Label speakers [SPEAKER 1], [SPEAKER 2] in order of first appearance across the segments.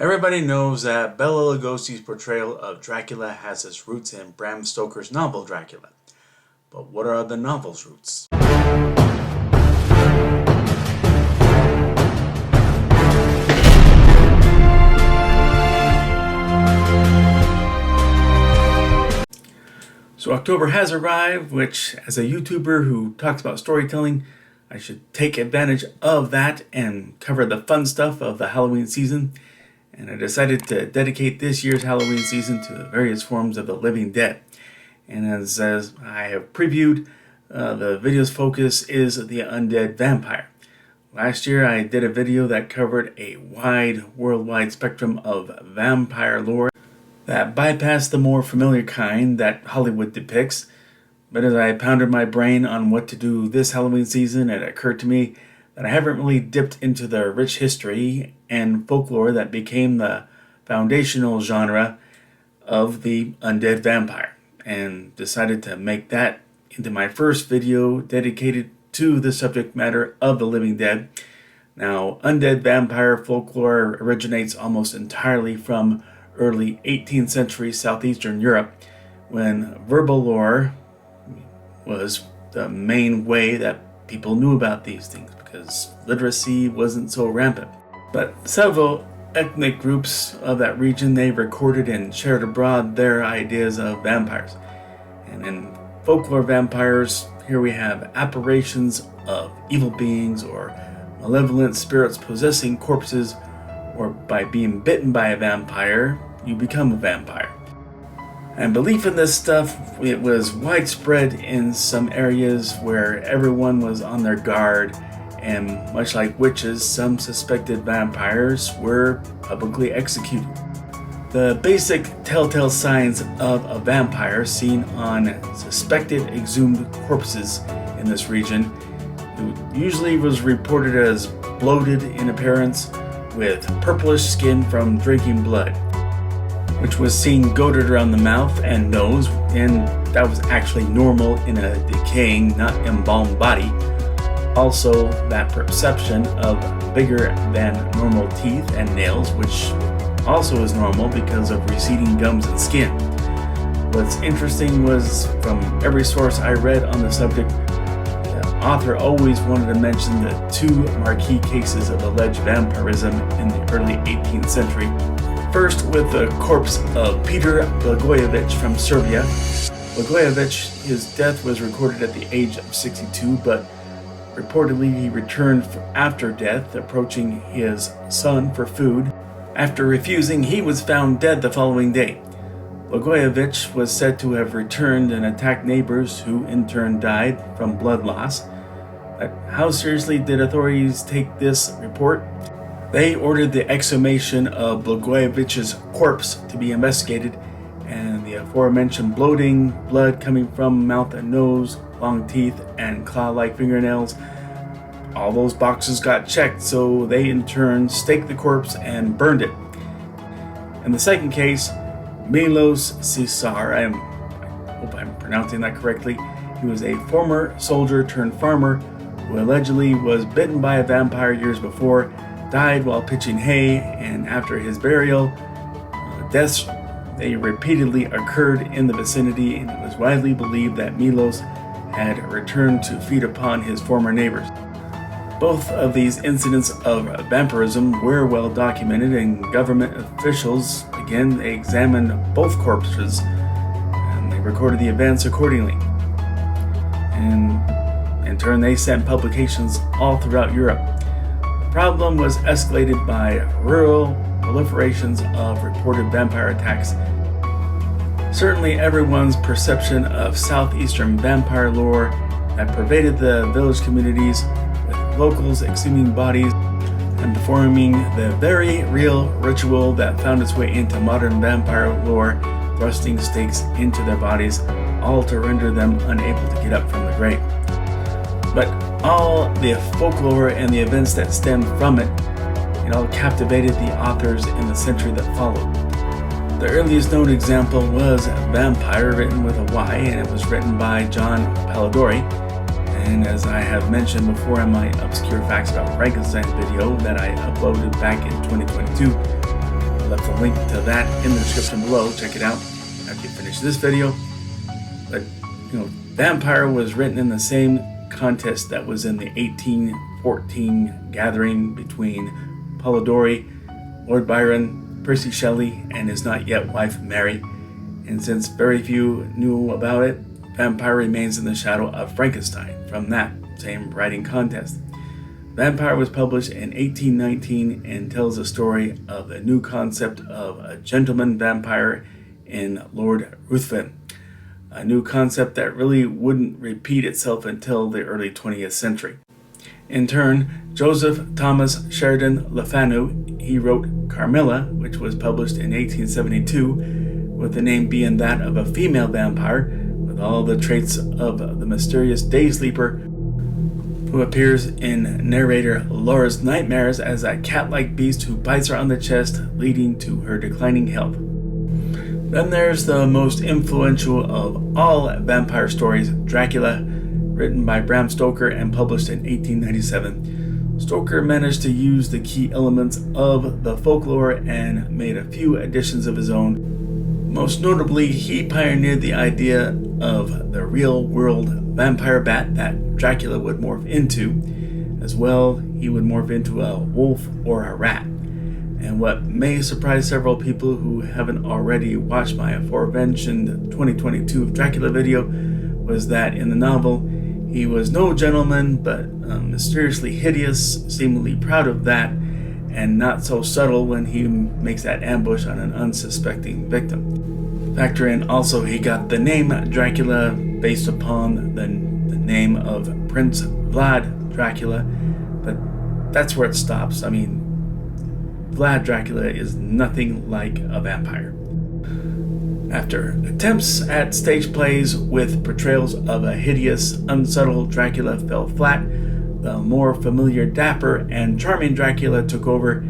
[SPEAKER 1] Everybody knows that Bela Lugosi's portrayal of Dracula has its roots in Bram Stoker's novel Dracula. But what are the novel's roots? So October has arrived, which as a YouTuber who talks about storytelling, I should take advantage of that and cover the fun stuff of the Halloween season. And I decided to dedicate this year's Halloween season to various forms of the living dead. And as I have previewed, the video's focus is the undead vampire. Last year I did a video that covered a wide worldwide spectrum of vampire lore that bypassed the more familiar kind that Hollywood depicts. But as I pounded my brain on what to do this Halloween season, it occurred to me that I haven't really dipped into the rich history and folklore that became the foundational genre of the undead vampire, and decided to make that into my first video dedicated to the subject matter of the living dead. Now, undead vampire folklore originates almost entirely from early 18th century southeastern Europe, when verbal lore was the main way that people knew about these things, because literacy wasn't so rampant. But several ethnic groups of that region, they recorded and shared abroad their ideas of vampires. And in folklore vampires, here we have apparitions of evil beings or malevolent spirits possessing corpses, or by being bitten by a vampire, you become a vampire. And belief in this stuff, it was widespread in some areas where everyone was on their guard, and much like witches, some suspected vampires were publicly executed. The basic telltale signs of a vampire seen on suspected exhumed corpses in this region usually was reported as bloated in appearance, with purplish skin from drinking blood, which was seen goated around the mouth and nose, and that was actually normal in a decaying, not embalmed body. Also, that perception of bigger than normal teeth and nails, which also is normal because of receding gums and skin. What's interesting was, from every source I read on the subject, the author always wanted to mention the two marquee cases of alleged vampirism in the early 18th century. First, with the corpse of Peter Blagojevich from Serbia. Blagojevich, his death was recorded at the age of 62, but reportedly he returned after death, approaching his son for food. After refusing, he was found dead the following day. Blagojevich was said to have returned and attacked neighbors, who in turn died from blood loss. But how seriously did authorities take this report? They ordered the exhumation of Blagojevich's corpse to be investigated, and the aforementioned bloating, blood coming from mouth and nose, long teeth, and claw-like fingernails, all those boxes got checked, so they in turn staked the corpse and burned it. In the second case, Milos Cesar, I hope I'm pronouncing that correctly, he was a former soldier turned farmer who allegedly was bitten by a vampire years before, died while pitching hay, and after his burial, deaths they repeatedly occurred in the vicinity, and it was widely believed that Milos had returned to feed upon his former neighbors. Both of these incidents of vampirism were well documented, and government officials, again, they examined both corpses and they recorded the events accordingly. And in turn, they sent publications all throughout Europe. The problem was escalated by rural proliferations of reported vampire attacks. Certainly everyone's perception of southeastern vampire lore that pervaded the village communities, with locals exhuming bodies and performing the very real ritual that found its way into modern vampire lore, thrusting stakes into their bodies, all to render them unable to get up from the grave. But all the folklore and the events that stemmed from it all captivated the authors in the century that followed. The earliest known example was Vampire, written with a Y, and it was written by John Polidori. And as I have mentioned before in my Obscure Facts About Frankenstein video that I uploaded back in 2022, left a link to that in the description below. Check it out after you finish this video. But, Vampire was written in the same contest that was in the 1814 gathering between Polidori, Lord Byron, Percy Shelley, and his not yet wife Mary. And since very few knew about it, Vampire remains in the shadow of Frankenstein from that same writing contest. Vampire was published in 1819 and tells the story of the new concept of a gentleman vampire in Lord Ruthven, a new concept that really wouldn't repeat itself until the early 20th century. In turn, Joseph Thomas Sheridan Le Fanu, he wrote Carmilla, which was published in 1872, with the name being that of a female vampire, with all the traits of the mysterious day sleeper who appears in narrator Laura's nightmares as a cat-like beast who bites her on the chest, leading to her declining health. Then there's the most influential of all vampire stories, Dracula, written by Bram Stoker and published in 1897. Stoker managed to use the key elements of the folklore and made a few additions of his own. Most notably, he pioneered the idea of the real-world vampire bat that Dracula would morph into. As well, he would morph into a wolf or a rat. And what may surprise several people who haven't already watched my aforementioned 2022 Dracula video was that in the novel, he was no gentleman, but mysteriously hideous, seemingly proud of that, and not so subtle when he makes that ambush on an unsuspecting victim. Factor in also he got the name Dracula based upon the name of Prince Vlad Dracula, but that's where it stops. I mean, Vlad Dracula is nothing like a vampire. After attempts at stage plays with portrayals of a hideous, unsubtle Dracula fell flat, the more familiar, dapper, and charming Dracula took over,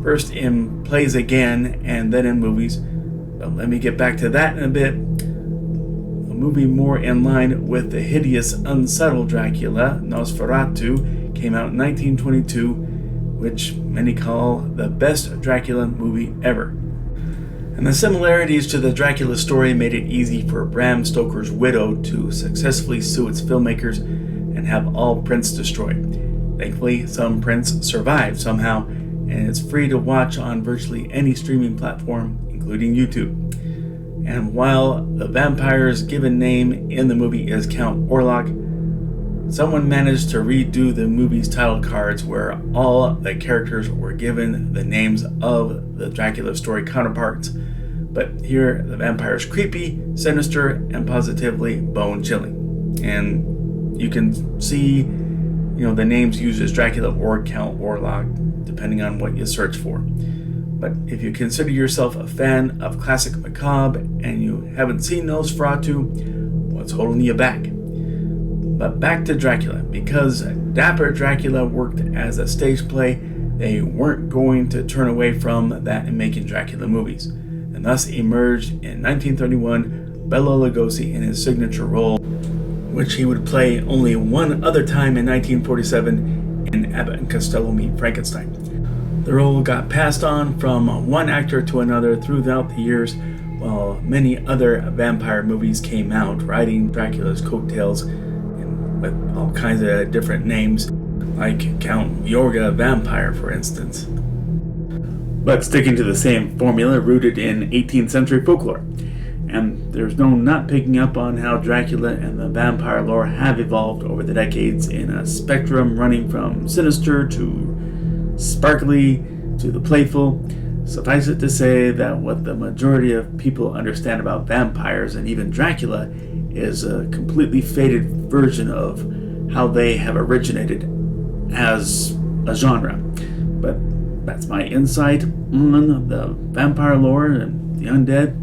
[SPEAKER 1] first in plays again and then in movies. But let me get back to that in a bit. A movie more in line with the hideous, unsubtle Dracula, Nosferatu, came out in 1922, which many call the best Dracula movie ever. And the similarities to the Dracula story made it easy for Bram Stoker's widow to successfully sue its filmmakers and have all prints destroyed. Thankfully, some prints survived somehow, and it's free to watch on virtually any streaming platform, including YouTube. And while the vampire's given name in the movie is Count Orlok, someone managed to redo the movie's title cards where all the characters were given the names of the Dracula story counterparts. But here, the vampire is creepy, sinister, and positively bone-chilling. And you can see, the names used as Dracula or Count Orlok, depending on what you search for. But if you consider yourself a fan of classic macabre and you haven't seen Nosferatu, what's holding you back? But back to Dracula. Because Dapper Dracula worked as a stage play, they weren't going to turn away from that in making Dracula movies. And thus emerged in 1931 Bela Lugosi in his signature role, which he would play only one other time in 1947 in Abbott and Costello Meet Frankenstein. The role got passed on from one actor to another throughout the years, while many other vampire movies came out, riding Dracula's coattails with all kinds of different names, like Count Yorga Vampire, for instance. But sticking to the same formula rooted in 18th century folklore. And there's no not picking up on how Dracula and the vampire lore have evolved over the decades in a spectrum running from sinister to sparkly to the playful. Suffice it to say that what the majority of people understand about vampires and even Dracula is a completely faded version of how they have originated as a genre. But that's my insight on the vampire lore and the undead.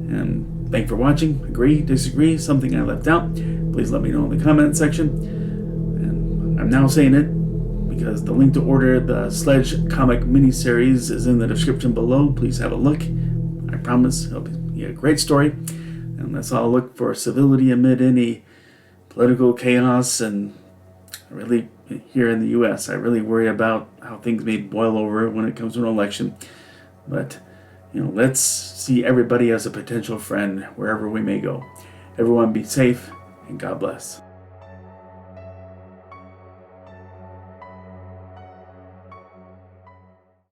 [SPEAKER 1] And thanks for watching. Agree, disagree, something I left out, please let me know in the comment section. And I'm now saying it because the link to order the Sledge comic miniseries is in the description below. Please have a look. I promise it'll be a great story. And let's all look for civility amid any political chaos. And really, here in the US, I really worry about how things may boil over when it comes to an election. But Let's see everybody as a potential friend wherever we may go. Everyone be safe, and God bless.